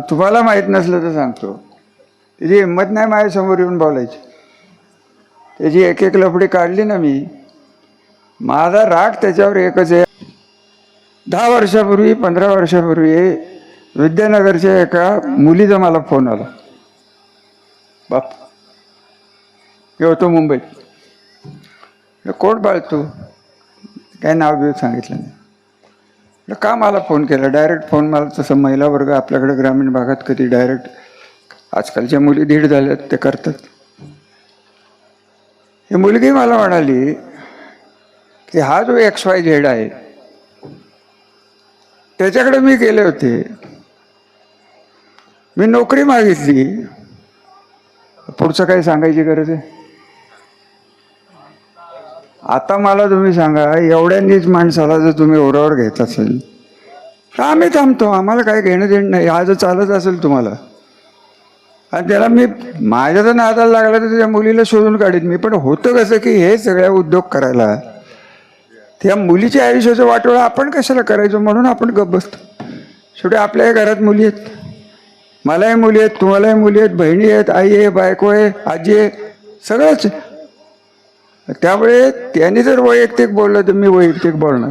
तुम्हाला माहीत नसलं तर सांगतो, त्याची हिंमत नाही माझ्यासमोर येऊन बोलायची. त्याची एक एक लफडी काढली ना मी. माझा राग त्याच्यावर एकच आहे. 10 वर्षापूर्वी 15 वर्षापूर्वी विद्यानगरच्या एका मुलीचा मला फोन आला. बाप, मी होतो मुंबईत. कोण बाळ तू? काय नाव बिव सांगितलं नाही. का मला फोन केला? Direct phone. मला तसं महिला वर्ग आपल्याकडे ग्रामीण भागात कधी डायरेक्ट, आजकालच्या मुली धीड झाल्यात ते करतात. ही मुलगी मला म्हणाली की हा जो XYZ आहे त्याच्याकडे मी गेले होते, मी नोकरी मागितली. पुढचं काही सांगायची गरज आहे? आता मला तुम्ही सांगा, एवढ्यांनीच माणसाला जर तुम्ही ओरावर घेत असेल तर आम्ही थांबतो, आम्हाला काय घेणं देणं नाही. हा जर चालत असेल तुम्हाला, आणि त्याला मी माझ्या जर नादाला लागला तर त्या मुलीला शोधून काढीन मी. पण होतं कसं की हे सगळ्या उद्योग करायला त्या मुलीच्या आयुष्याचं वाटोळं आपण कशाला करायचं, म्हणून आपण गप्प बसतो. शेवटी आपल्याही घरात मुली आहेत, मलाही मुली आहेत, तुम्हालाही मुली आहेत, बहिणी आहेत, आई आहे, बायको आहे, आजी आहे, सगळंच. त्यामुळे त्यांनी जर वैयक्तिक बोललं तर मी वैयक्तिक बोलणार.